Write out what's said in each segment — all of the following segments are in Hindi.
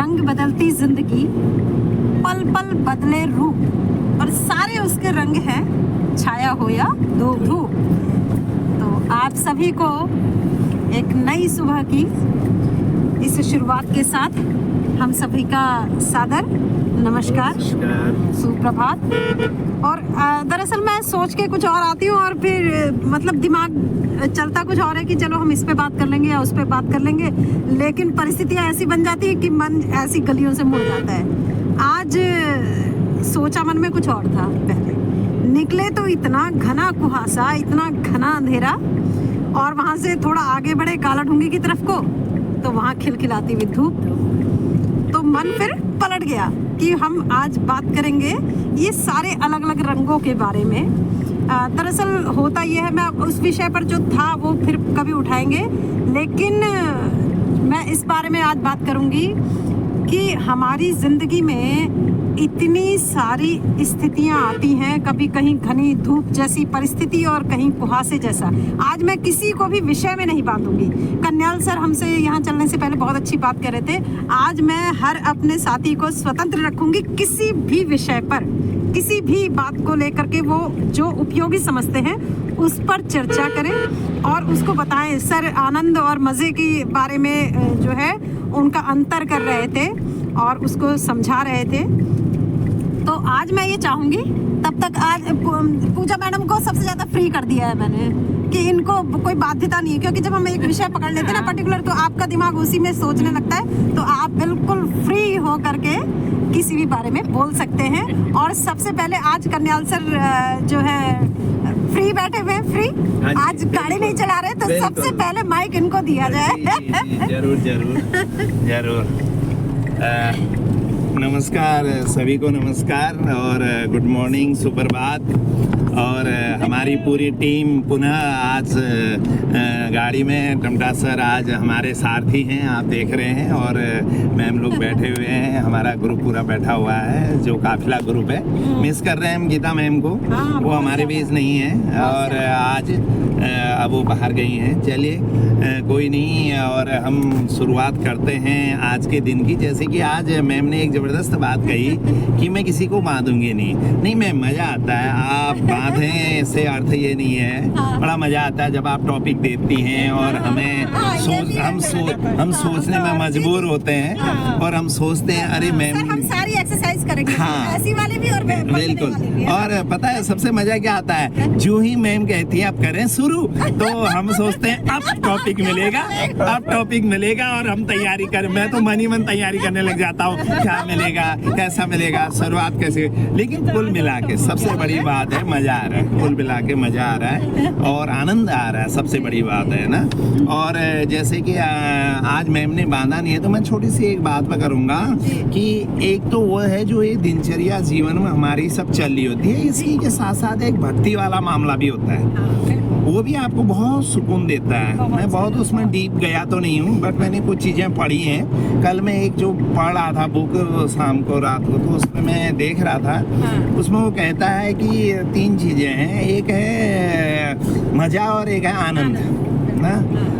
रंग बदलती जिंदगी, पल पल बदले रूप, और सारे उसके रंग हैं, छाया हो या धूप। तो आप सभी को एक नई सुबह की इस शुरुआत के साथ हम सभी का सादर नमस्कार, सुप्रभात। और दरअसल मैं सोच के कुछ और आती हूँ और फिर मतलब दिमाग चलता कुछ और है कि चलो हम इस पे बात कर लेंगे या उस पे बात कर लेंगे, लेकिन परिस्थितियाँ ऐसी बन जाती है कि मन ऐसी गलियों से मुड़ जाता है। आज सोचा मन में कुछ और था, पहले निकले तो इतना घना कुहासा, इतना घना अंधेरा, और वहाँ से थोड़ा आगे बढ़े काला ढूंगी की तरफ को, तो वहाँ खिलखिलाती हुई धूप। तो मन फिर पलट गया कि हम आज बात करेंगे ये सारे अलग अलग रंगों के बारे में। दरअसल होता ये है, मैं उस विषय पर जो था वो फिर कभी उठाएंगे, लेकिन मैं इस बारे में आज बात करूंगी कि हमारी ज़िंदगी में इतनी सारी स्थितियां आती हैं, कभी कहीं घनी धूप जैसी परिस्थिति और कहीं कुहासे जैसा। आज मैं किसी को भी विषय में नहीं बांधूंगी। कन्याल सर हमसे यहाँ चलने से पहले बहुत अच्छी बात कर रहे थे। आज मैं हर अपने साथी को स्वतंत्र रखूंगी, किसी भी विषय पर, किसी भी बात को लेकर के वो जो उपयोगी समझते हैं उस पर चर्चा करें और उसको बताएं। सर आनंद और मज़े के बारे में जो है उनका अंतर कर रहे थे और उसको समझा रहे थे। तो आज मैं ये चाहूँगी, तब तक आज पूजा मैडम को सबसे ज़्यादा फ्री कर दिया है मैंने कि इनको कोई बाध्यता नहीं है, क्योंकि जब हम एक विषय पकड़ लेते हैं ना पर्टिकुलर, तो आपका दिमाग उसी में सोचने लगता है। तो आप बिल्कुल फ्री हो करके किसी भी बारे में बोल सकते हैं। और सबसे पहले आज कन्याल सर जो है फ्री बैठे हुए, फ्री आज गाड़ी नहीं चला रहे, तो सबसे पहले माइक इनको दिया जाए। जरूर जरूर जरूर। नमस्कार सभी को, नमस्कार और गुड मॉर्निंग, सुप्रभात। और हमारी पूरी टीम पुनः आज गाड़ी में, टमटा सर आज हमारे सारथी हैं, आप देख रहे हैं, और मैम लोग बैठे हुए हैं, हमारा ग्रुप पूरा बैठा हुआ है, जो काफिला ग्रुप है। मिस कर रहे हैं हम गीता मैम को, वो हमारे बीच नहीं है और आज अब वो बाहर गई हैं। चलिए कोई नहीं, और हम शुरुआत करते हैं आज के दिन की। जैसे कि आज मैम ने एक ज़बरदस्त बात कही कि मैं किसी को बांधूंगी नहीं मैम, मज़ा आता है आप बांधें, इससे अर्थ ये नहीं है, बड़ा मज़ा आता है जब आप टॉपिक देती हैं और हमें हम सोचने में मजबूर होते हैं और हम सोचते हैं अरे मैम हम सारी एक्सरसाइज करेंगे, हाँ, ऐसी वाली भी और बिल्कुल। और पता है सबसे मजा क्या आता है, जो ही मैम कहती है आप करें शुरू, तो हम सोचते हैं अब टॉपिक मिलेगा और हम तैयारी करें। मैं तो मन ही मन तैयारी करने लग जाता हूँ, क्या मिलेगा, कैसा मिलेगा, शुरुआत कैसे। लेकिन कुल मिला के सबसे बड़ी बात है मजा आ रहा है, कुल मिला के मजा आ रहा है और आनंद आ रहा है, सबसे बड़ी बात है ना। और जैसे कि आज मैम ने बांधा नहीं है, तो मैं छोटी सी एक बात पर करूँगा कि एक तो वो है जो ये दिनचर्या जीवन में हमारी सब चल रही होती है, इसी के साथ साथ एक भक्ति वाला मामला भी होता है, वो भी आपको बहुत सुकून देता है। मैं बहुत उसमें डीप गया तो नहीं हूँ, बट मैंने कुछ चीज़ें पढ़ी हैं। कल मैं एक जो पढ़ रहा था बुक शाम को रात को, तो उसमें मैं देख रहा था, उसमें वो कहता है कि 3 चीज़ें हैं, एक है मज़ा और एक है आनंद ना।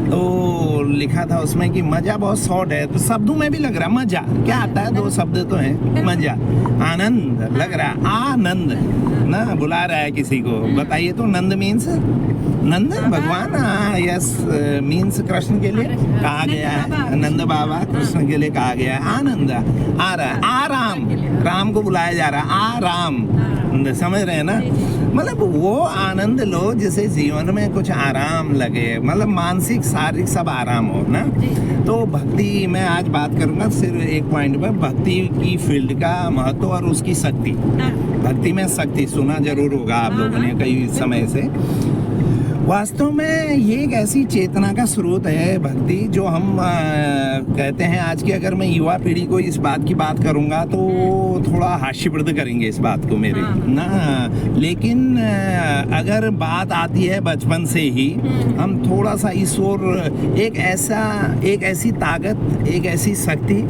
तो लिखा था उसमें कि मज़ा बहुत शॉर्ट है, तो शब्दों में भी लग रहा मज़ा क्या आता है, 2 शब्द तो हैं, मज़ा, आनंद लग रहा है, आनंद ना बुला रहा है किसी को। बताइए तो नंद मीन्स नंद भगवान, यस, मीन्स कृष्ण के लिए कहा गया है, नंद बाबा कृष्ण के लिए कहा गया है। आनंद आ रहा है, आराम, राम को बुलाया जा रहा है, आराम, समझ रहे हैं ना। मतलब वो आनंद लो जिसे जीवन में कुछ आराम लगे, मतलब मानसिक शारीरिक सब आराम हो ना। तो भक्ति मैं आज बात करूंगा सिर्फ एक पॉइंट पर, भक्ति की फील्ड का महत्व और उसकी शक्ति। भक्ति में शक्ति सुना जरूर होगा आप लोगों ने कई समय से। वास्तव में ये एक ऐसी चेतना का स्रोत है भक्ति, जो हम कहते हैं आज की, अगर मैं युवा पीढ़ी को इस बात की बात करूंगा तो थोड़ा हास्यप्रद करेंगे इस बात को मेरे ना। लेकिन अगर बात आती है बचपन से ही, हम थोड़ा सा इस ओर एक ऐसी ताकत, एक ऐसी शक्ति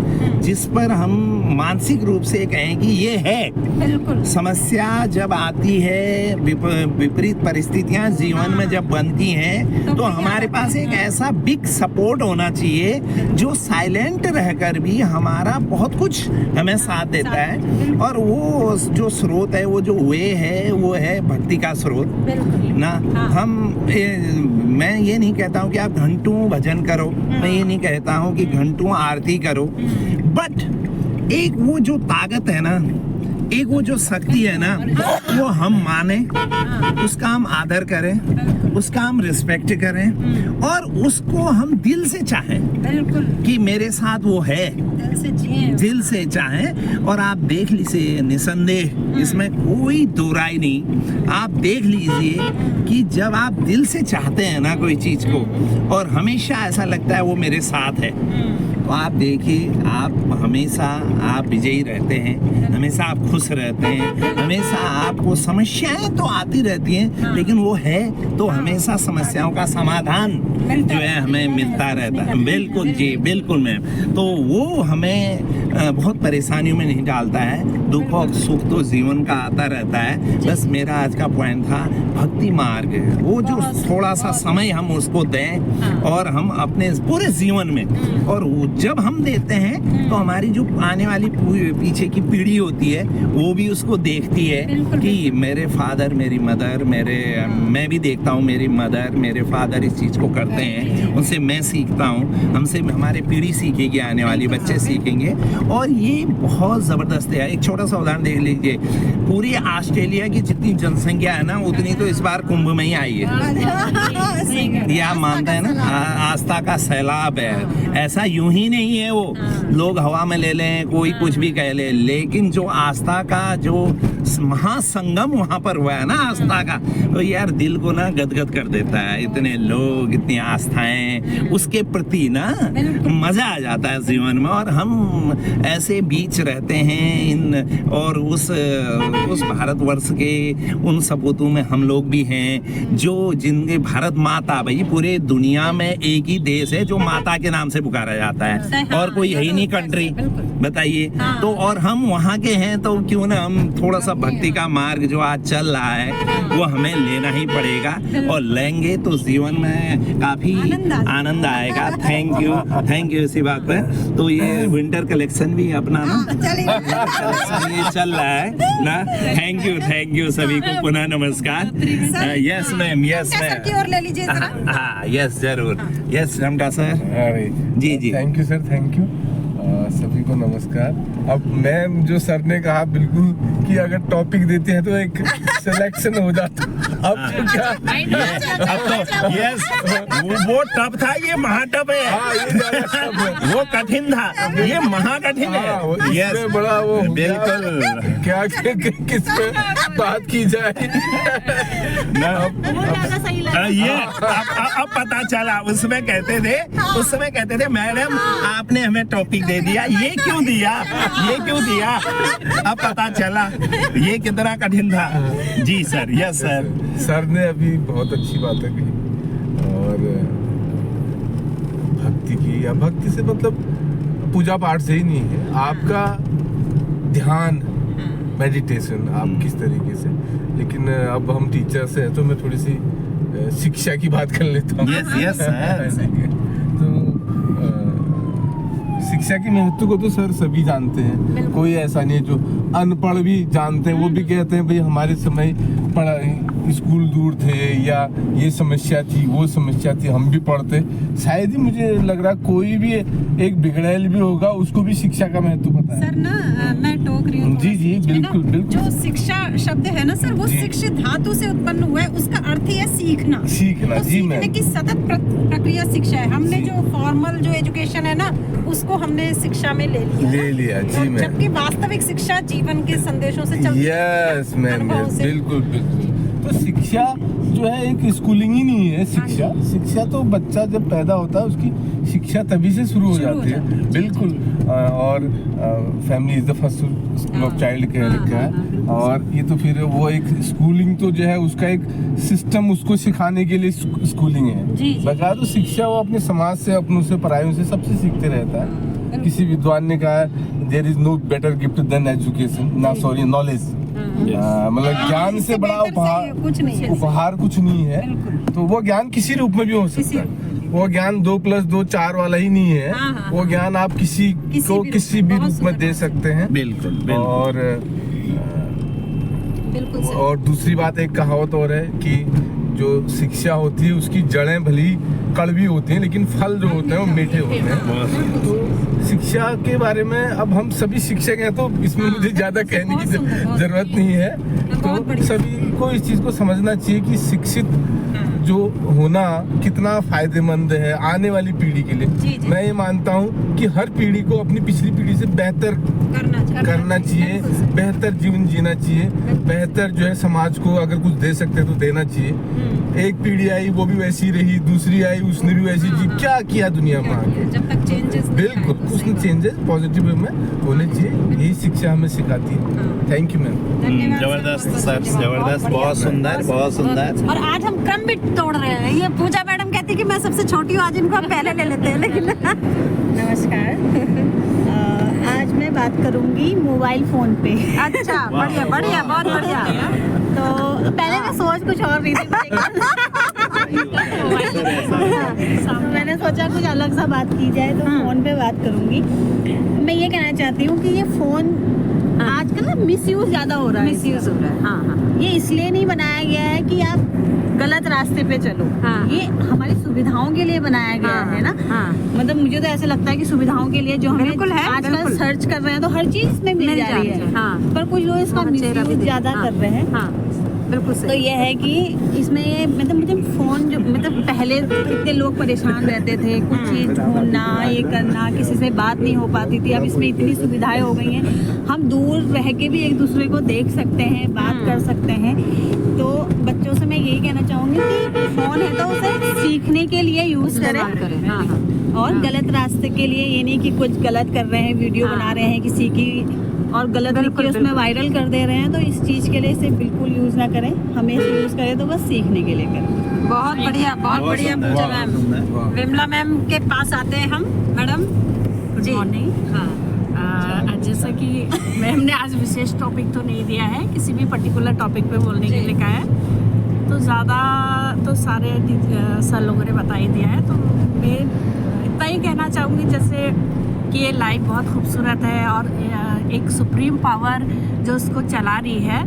जिस पर हम मानसिक रूप से कहें कि ये है। समस्या जब आती है, विपरीत परिस्थितियां जीवन में जब बनती हैं तो हमारे पास एक ऐसा बिग सपोर्ट होना चाहिए जो साइलेंट रहकर भी हमारा बहुत कुछ हमें साथ देता है। और वो जो स्रोत है, वो जो वे है, वो है भक्ति का स्रोत ना। मैं ये नहीं कहता हूँ कि आप घंटों भजन करो, मैं ये नहीं कहता हूँ कि घंटों आरती करो, बट एक वो जो ताकत है ना, एक वो जो शक्ति है ना, वो हम माने, उसका हम आदर करें, उसका हम रिस्पेक्ट करें और उसको हम दिल से चाहें कि मेरे साथ वो है, दिल से चाहें। और आप देख लीजिए, निसंदेह इसमें कोई दो राय नहीं, आप देख लीजिए कि जब आप दिल से चाहते हैं ना कोई चीज को और हमेशा ऐसा लगता है वो मेरे साथ है, तो आप देखिए, आप हमेशा आप विजयी रहते हैं, हमेशा आप खुश रहते हैं, हमेशा आपको समस्याएं तो आती रहती हैं लेकिन वो है तो हमेशा समस्याओं का समाधान जो है हमें मिलता रहता है। बिल्कुल जी, बिल्कुल मैम। तो वो हमें बहुत परेशानियों में नहीं डालता है, दुख और सुख तो जीवन का आता रहता है। बस मेरा आज का पॉइंट था भक्ति मार्ग, वो जो थोड़ा सा समय हम उसको दें और हम अपने पूरे जीवन में, और जब हम देते हैं तो हमारी जो आने वाली पीछे की पीढ़ी होती है वो भी उसको देखती है कि मेरे फादर, मेरी मदर, मैं भी देखता हूँ मेरी मदर, मेरे फादर इस चीज़ को करते हैं, उनसे मैं सीखता हूँ, हमसे हमारे पीढ़ी सीखेगी, आने वाली बच्चे सीखेंगे। और ये बहुत ज़बरदस्त है। एक छोटा सा उदाहरण देख लीजिए, पूरी ऑस्ट्रेलिया की जितनी जनसंख्या है ना, उतनी तो इस बार कुंभ में ही आई है। ये आप मानते हैं ना, आस्था का सैलाब है। ऐसा यूं ही नहीं है वो लोग हवा में ले लें, कोई कुछ भी कह ले, लेकिन जो आस्था का जो महासंगम वहां पर हुआ है ना आस्था का, तो यार दिल को ना गदगद कर देता है। इतने लोग, इतनी आस्थाएं, उसके प्रति ना मजा आ जाता है जीवन में। और हम ऐसे बीच रहते हैं इन, और उस भारतवर्ष के उन सपूतों में हम लोग भी हैं जो जिनके भारत माता, भाई पूरे दुनिया में एक ही देश है जो माता के नाम से पुकारा जाता है और कोई है ही नहीं कंट्री, बताइए। तो और हम वहाँ के हैं तो क्यों ना हम थोड़ा सा भक्ति का मार्ग जो आज चल रहा है वो हमें लेना ही पड़ेगा, और लेंगे तो जीवन में काफी आनंद आएगा। थैंक यू इसी बात पर। तो ये विंटर कलेक्शन भी अपना ना ये चल रहा है ना। थैंक यू सभी को, पुनः नमस्कार। यस मैम, यस मैम, ले लीजिए हाँ यस जरूर, यस रमका सर। जी thank you sir, thank you. सभी को नमस्कार। अब मैम जो सर ने कहा बिल्कुल कि अगर टॉपिक देते हैं तो एक सिलेक्शन हो जाता, अब तो क्या, अब तो यस, वो टफ था, ये महाटफ है। वो कठिन था, ये महाकठिन है। यस, बड़ा वो बिल्कुल, क्या किस पे बात की जाए ये अब पता चला। उसमें कहते थे मैडम आपने हमें टॉपिक दे दिया, ये क्यों दिया। अब पता चला ये कितना कठिन था। जी सर, यस सर। सर ने अभी बहुत अच्छी बातें कही, और भक्ति की, या भक्ति से मतलब पूजा पाठ से ही नहीं है, आपका ध्यान, मेडिटेशन आप किस तरीके से। लेकिन अब हम टीचर से हैं तो मैं थोड़ी सी शिक्षा की बात कर लेता हूँ। Yes sir. तो शिक्षा की महत्व को तो सर सभी जानते हैं, कोई ऐसा नहीं है जो अनपढ़ भी जानते हैं। वो भी कहते हैं भाई हमारे समय पढ़ा, स्कूल दूर थे, या ये समस्या थी, वो समस्या थी, हम भी पढ़ते। शायद ही मुझे लग रहा कोई भी एक बिगड़ैल भी होगा उसको भी शिक्षा का महत्व पता है। सर ना मैं टोक रही हूँ। जी बिल्कुल। जो शिक्षा शब्द है ना सर, वो शिक्षित धातु से उत्पन्न हुआ है, उसका अर्थ ही है सीखना। तो जी मैम, सीखने की सतत प्रक्रिया शिक्षा है। हमने जो फॉर्मल जो एजुकेशन है ना, उसको हमने शिक्षा में ले लिया जी मैम, जबकि वास्तविक शिक्षा जीवन के संदेशों से चलती है। यस मैम, बिल्कुल। तो शिक्षा जो है एक स्कूलिंग ही नहीं है। शिक्षा तो बच्चा जब पैदा होता है उसकी शिक्षा तभी से शुरू हो जाती है। बिल्कुल। और family is the first school of child कह रखा है। और ये तो फिर वो एक स्कूलिंग तो जो है उसका एक सिस्टम उसको सिखाने के लिए स्कूलिंग है। बता दो शिक्षा वो अपने समाज से, अपनों से, परायों से, सबसे सीखते रहता है। किसी विद्वान ने कहा है there is no better gift than education, ना सॉरी नॉलेज। मतलब ज्ञान से बड़ा उपहार कुछ नहीं है। तो वो ज्ञान किसी रूप में भी हो सकता है। वो ज्ञान 2+2 4 वाला ही नहीं है। वो ज्ञान आप किसी को किसी भी रूप में दे सकते हैं। बिल्कुल। और दूसरी बात, एक कहावत और है कि जो शिक्षा होती है उसकी जड़ें भली कड़वी होती हैं लेकिन फल जो होते हैं वो मीठे होते हैं। तो शिक्षा के बारे में अब हम सभी शिक्षक हैं तो इसमें मुझे ज्यादा कहने की जरूरत नहीं है। तो सभी को इस चीज को समझना चाहिए कि शिक्षित जो होना कितना फायदेमंद है आने वाली पीढ़ी के लिए। मैं ये मानता हूँ कि हर पीढ़ी को अपनी पिछली पीढ़ी से बेहतर करना चाहिए, बेहतर जीवन जीना चाहिए, बेहतर जो है समाज को अगर कुछ दे सकते हैं तो देना चाहिए। एक पीढ़ी आई वो भी वैसी रही, दूसरी आई उसने भी वैसी जी, क्या किया दुनिया में आगे? जब तक चेंजेस बिल्कुल कुछ न चेंजेस पॉजिटिव वे में होने चाहिए, यही शिक्षा हमें सिखाती है। Thank you ma'am. जबरदस्त सर, जबरदस्त, बहुत सुंदर, बहुत सुंदर। और आज हम क्रम भी तोड़ रहे हैं। ये पूजा मैडम कहती कि मैं सबसे छोटी हूँ, आज इनको हम पहले ले लेते हैं। लेकिन नमस्कार। आज मैं बात करूंगी मोबाइल फोन पे। अच्छा, बढ़िया बढ़िया, बहुत बढ़िया। तो पहले मैं सोच कुछ और रही थी तो मैंने सोचा कुछ अलग सा बात की जाए, तो फोन पे बात करूंगी। मैं ये कहना चाहती हूँ कि ये फोन आजकल ना मिसयूज ज्यादा हो रहा है। मिसयूज हो रहा है। हाँ। ये इसलिए नहीं बनाया गया है कि आप गलत रास्ते पे चलो। ये हमारी सुविधाओं के लिए बनाया गया है ना। मतलब मुझे तो ऐसे लगता है कि सुविधाओं के लिए जो हमें आजकल सर्च कर रहे हैं तो हर चीज इसमें मिल जा रही है। पर कुछ लोग इसका मिसयूज ज्यादा कर रहे हैं। बिल्कुल तो ये है कि इसमें ये मतलब मुझे फोन जो मतलब पहले इतने लोग परेशान रहते थे, कुछ चीज़ ढूंढना, ये करना, किसी से बात नहीं हो पाती थी। अब इसमें इतनी सुविधाएं हो गई हैं, हम दूर रह के भी एक दूसरे को देख सकते हैं, बात कर सकते हैं। तो बच्चों से मैं यही कहना चाहूँगी कि फ़ोन है तो उसे सीखने के लिए यूज़ करें और गलत रास्ते के लिए ये नहीं कि कुछ गलत कर रहे हैं, वीडियो बना रहे हैं किसी की और गलत लिख के उसमें वायरल कर दे रहे हैं। तो इस चीज़ के लिए इसे बिल्कुल यूज़ ना करें, हमेशा यूज़ करें तो बस सीखने के लिए करें। बहुत बढ़िया, बहुत बढ़िया पूजा मैम। विमला मैम के पास आते हैं हम। Madam good morning. हाँ, जैसा कि मैम ने आज विशेष टॉपिक तो नहीं दिया है, किसी भी पर्टिकुलर टॉपिक पे बोलने के लिए कहा है, तो ज़्यादा तो सारे सर लोगों ने बता ही दिया है। तो मैं इतना ही कहना चाहूँगी जैसे कि ये लाइफ बहुत खूबसूरत है और एक सुप्रीम पावर जो उसको चला रही है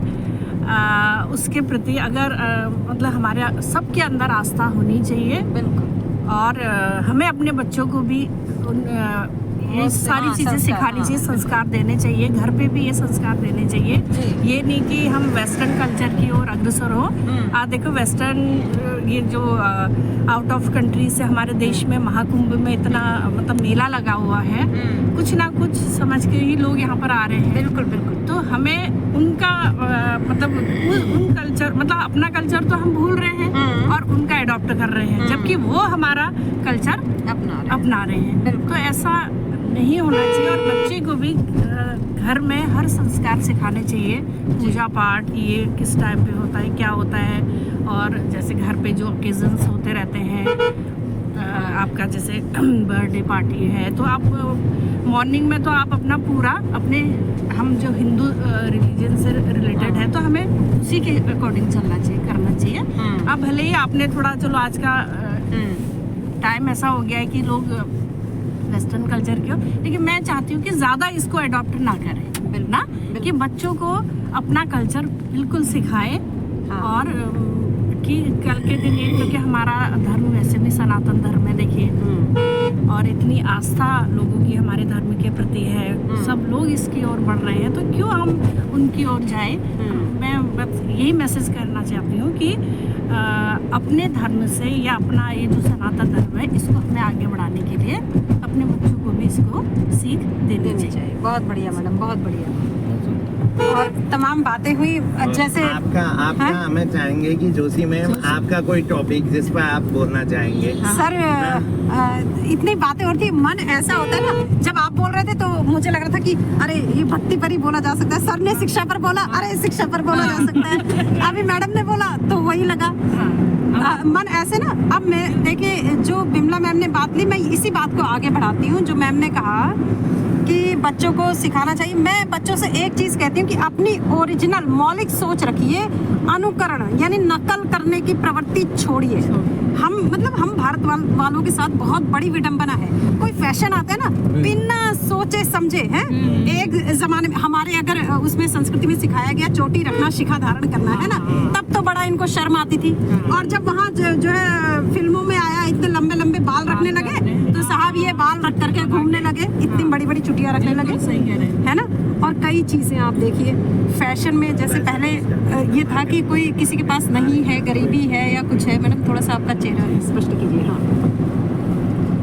उसके प्रति अगर मतलब हमारे सबके अंदर आस्था होनी चाहिए। बिल्कुल। और हमें अपने बच्चों को भी ये सारी चीज़ें सिखानी चाहिए, संस्कार देने चाहिए, घर पे भी ये संस्कार देने चाहिए। ये नहीं कि हम वेस्टर्न कल्चर की ओर अग्रसर हो। देखो वेस्टर्न ये जो आउट ऑफ कंट्री से हमारे देश में महाकुंभ में इतना मतलब मेला लगा हुआ है, कुछ ना कुछ समझ के ही लोग यहाँ पर आ रहे हैं। बिल्कुल बिल्कुल। तो हमें उनका मतलब उन कल्चर मतलब अपना कल्चर तो हम भूल रहे हैं और उनका एडॉप्ट कर रहे हैं, जबकि वो हमारा कल्चर अपना रहे हैं। तो ऐसा नहीं होना चाहिए और बच्चे को भी घर में हर संस्कार सिखाने चाहिए। पूजा पाठ ये किस टाइम पे होता है, क्या होता है, और जैसे घर पे जो ओकेजन्स होते रहते हैं, आपका जैसे बर्थडे पार्टी है तो आप मॉर्निंग में तो आप अपना पूरा अपने हम जो हिंदू रिलीजन से रिलेटेड है तो हमें उसी के अकॉर्डिंग चलना चाहिए, करना चाहिए। अब भले ही आपने थोड़ा चलो आज का टाइम ऐसा हो गया है कि लोग वेस्टर्न कल्चर की हो, लेकिन मैं चाहती हूँ कि ज़्यादा इसको अडॉप्ट ना करें ना, कि बच्चों को अपना कल्चर बिल्कुल सिखाएं। और कि कल के दिन ये क्योंकि हमारा धर्म वैसे भी सनातन धर्म है देखिए, और इतनी आस्था लोगों की हमारे धर्म के प्रति है, सब लोग इसकी ओर बढ़ रहे हैं, तो क्यों हम उनकी ओर जाएं। मैं बस यही मैसेज करना चाहती हूँ कि अपने धर्म से या अपना ये जो सनातन धर्म है इसको हमें आगे बढ़ाने के लिए अपने बच्चों को भी इसको सीख देनी चाहिए। बहुत बढ़िया मैडम, बहुत बढ़िया। और तमाम बातें हुई जैसे आपका हमें चाहेंगे कि जोशी मैम आपका कोई टॉपिक जिस पर आप बोलना चाहेंगे। सर इतनी बातें हो रही थी, मन ऐसा होता है ना, जब आप बोल रहे थे तो मुझे लग रहा था कि अरे ये भक्ति पर ही बोला जा सकता है, सर ने शिक्षा पर बोला, अरे शिक्षा पर बोला जा सकता है, अभी मैडम ने बोला तो वही लगा। मन ऐसे ना, अब मैं देखिए जो बिमला मैम ने बात ली, मैं इसी बात को आगे बढ़ाती हूँ। जो मैम ने कहा कि बच्चों को सिखाना चाहिए, मैं बच्चों से एक चीज़ कहती हूँ कि अपनी ओरिजिनल मौलिक सोच रखिए, अनुकरण यानी नकल करने की प्रवृत्ति छोड़िए। हम भारत वालों के साथ बहुत बड़ी विडंबना है, कोई फैशन आता है ना बिना सोचे समझे हैं। एक जमाने में हमारे अगर उसमें संस्कृति में सिखाया गया चोटी रखना, शिखा धारण करना है ना, तब तो बड़ा इनको शर्म आती थी। और जब वहाँ जो है फिल्मों में आया, इतने लंबे लंबे बाल रखने लगे तो साहब ये बाल रख करके घूमने लगे, इतनी बड़ी बड़ी चुटियाँ रखने लगे, है ना। और कई चीज़ें आप देखिए फैशन में, जैसे पहले ये था कि कोई किसी के पास नहीं है, गरीबी है या कुछ है। मैडम थोड़ा सा आपका चेहरा स्पष्ट कीजिए। हाँ,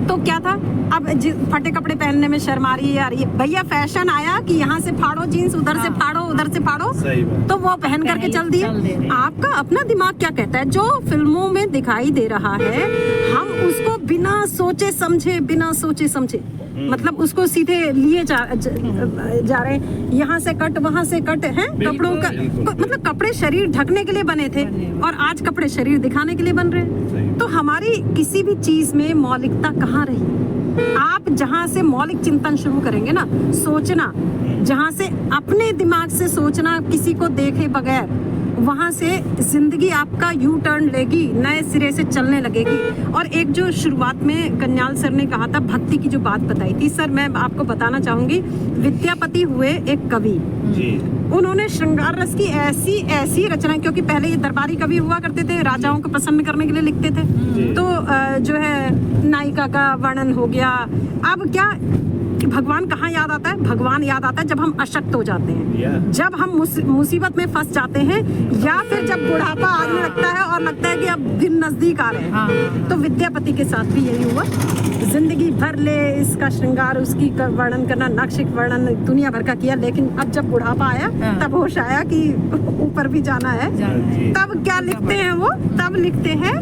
तो क्या था, अब फटे कपड़े पहनने में शर्म आ रही है यार, ये भैया फैशन आया कि यहाँ से फाड़ो जीन्स, उधर से फाड़ो, उधर से फाड़ो, तो वो पहन करके चल दिए। आपका अपना दिमाग क्या कहता है, जो फिल्मों में दिखाई दे रहा है हम उसको बिना सोचे समझे मतलब उसको सीधे लिए जा रहे हैं, यहाँ से कट वहाँ से कट है। कपड़ों का मतलब कपड़े शरीर ढकने के लिए बने थे और आज कपड़े शरीर दिखाने के लिए बन रहे हैं। तो हमारी किसी भी चीज में मौलिकता कहाँ रही। आप जहाँ से मौलिक चिंतन शुरू करेंगे ना, सोचना, जहाँ से अपने दिमाग से सोचना, किसी को देखे बगैर, वहाँ से जिंदगी आपका यू टर्न लेगी, नए सिरे से चलने लगेगी। और एक जो शुरुआत में कन्याल सर ने कहा था, भक्ति की जो बात बताई थी, सर मैं आपको बताना चाहूंगी, विद्यापति हुए एक कवि, उन्होंने श्रृंगार रस की ऐसी रचना, क्योंकि पहले ये दरबारी कवि हुआ करते थे, राजाओं को प्रसन्न करने के लिए लिखते थे, तो जो है नायिका का वर्णन हो गया। अब क्या कि भगवान कहाँ याद आता है, भगवान याद आता है जब हम अशक्त हो जाते हैं, जब हम मुसीबत में फंस जाते हैं, या फिर जब बुढ़ापा आने लगता है और लगता है कि अब दिन नजदीक आ रहे हैं। तो विद्यापति के साथ भी यही हुआ, जिंदगी भर ले इसका श्रृंगार, उसकी वर्णन करना, नाक्षिक वर्णन दुनिया भर का किया, लेकिन अब जब बुढ़ापा आया तब होश आया कि ऊपर भी जाना है। तब क्या लिखते हैं वो, तब लिखते हैं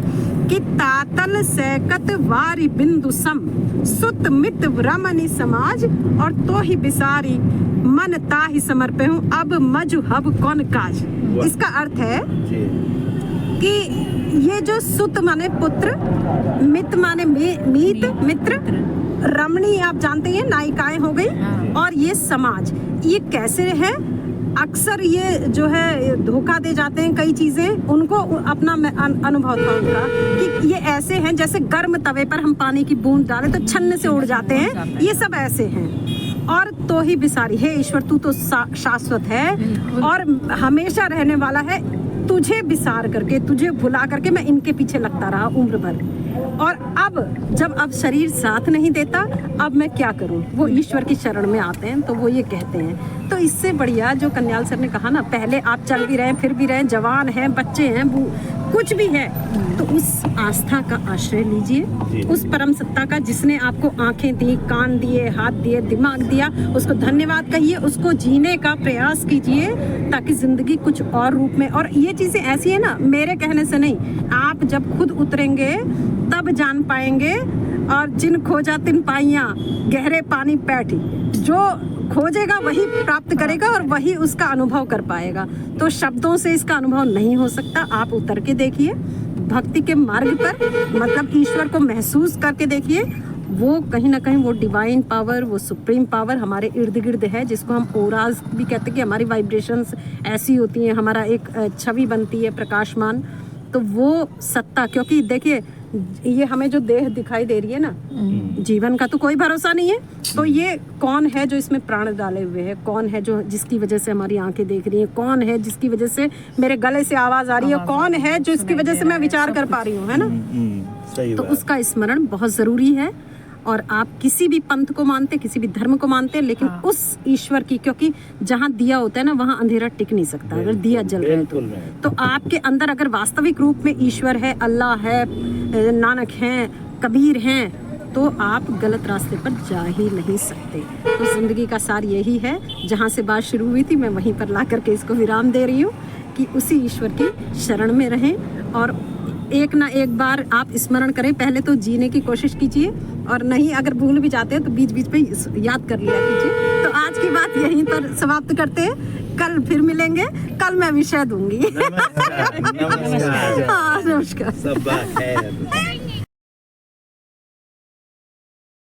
कि तातल सैकत वारी बिंदु सम, सुत मित रमनी समाज, और तो ही बिसारी मन ताहि समर्पे हूँ, अब मजहब कौन काज। इसका अर्थ है कि ये जो सुत माने पुत्र, मित माने मीत मित्र, रमणी आप जानते हैं नायिकाएं हो गई, और ये समाज, ये कैसे है, अक्सर ये जो है धोखा दे जाते हैं कई चीज़ें, उनको अपना अनुभव था उनका कि ये ऐसे हैं जैसे गर्म तवे पर हम पानी की बूंद डालें तो छन्ने से उड़ जाते हैं, ये सब ऐसे हैं। और तो ही बिसारी, हे ईश्वर तू तो शाश्वत है और हमेशा रहने वाला है, तुझे बिसार करके, तुझे भुला करके मैं इनके पीछे लगता रहा उम्र भर, और अब शरीर साथ नहीं देता, अब मैं क्या करूं। वो ईश्वर की शरण में आते हैं, तो वो ये कहते हैं। तो इससे बढ़िया जो कन्याल सर ने कहा ना, पहले आप चल भी रहे हैं, फिर भी रहे, जवान हैं, बच्चे हैं, कुछ भी है, तो उस आस्था का आश्रय लीजिए, उस परम सत्ता का, जिसने आपको आंखें दी, कान दिए, हाथ दिए, दिमाग दिया, उसको धन्यवाद कहिए, उसको जीने का प्रयास कीजिए, ताकि जिंदगी कुछ और रूप में। और ये चीजें ऐसी है ना, मेरे कहने से नहीं, आप जब खुद उतरेंगे तब जान पाएंगे। और जिन खोजा तिन पाइयां, गहरे पानी पैठी, जो खोजेगा वही प्राप्त करेगा और वही उसका अनुभव कर पाएगा। तो शब्दों से इसका अनुभव नहीं हो सकता, आप उतर के देखिए भक्ति के मार्ग पर, मतलब ईश्वर को महसूस करके देखिए, वो कहीं ना कहीं वो डिवाइन पावर, वो सुप्रीम पावर हमारे इर्द गिर्द है, जिसको हम ओराज भी कहते हैं कि हमारी वाइब्रेशंस ऐसी होती हैं, हमारा एक छवि बनती है प्रकाशमान। तो वो सत्ता, क्योंकि देखिए ये हमें जो देह दिखाई दे रही है ना, जीवन का तो कोई भरोसा नहीं है, तो ये कौन है जो इसमें प्राण डाले हुए है, कौन है जो जिसकी वजह से हमारी आंखें देख रही हैं, कौन है जिसकी वजह से मेरे गले से आवाज आ रही है, कौन है जो इसकी वजह से मैं विचार कर पा रही हूँ, है ना। तो उसका स्मरण बहुत जरूरी है। और आप किसी भी पंथ को मानते, किसी भी धर्म को मानते, लेकिन उस ईश्वर की, क्योंकि जहाँ दिया होता है ना, वहाँ अंधेरा टिक नहीं सकता अगर दिया जल रहा है तो आपके अंदर अगर वास्तविक रूप में ईश्वर है, अल्लाह है, नानक हैं, कबीर हैं, तो आप गलत रास्ते पर जा ही नहीं सकते। तो जिंदगी का सार यही है, जहाँ से बात शुरू हुई थी मैं वहीं पर ला करके इसको विराम दे रही हूँ, कि उसी ईश्वर की शरण में रहें, और एक ना एक बार आप स्मरण करें, पहले तो जीने की कोशिश कीजिए, और नहीं अगर भूल भी जाते हैं तो बीच बीच में याद कर लिया कीजिए। तो आज की बात यहीं पर समाप्त करते हैं, कल फिर मिलेंगे, कल मैं विषय दूंगी। नमस्कार। हाँ, नमस्कार। सब बात है।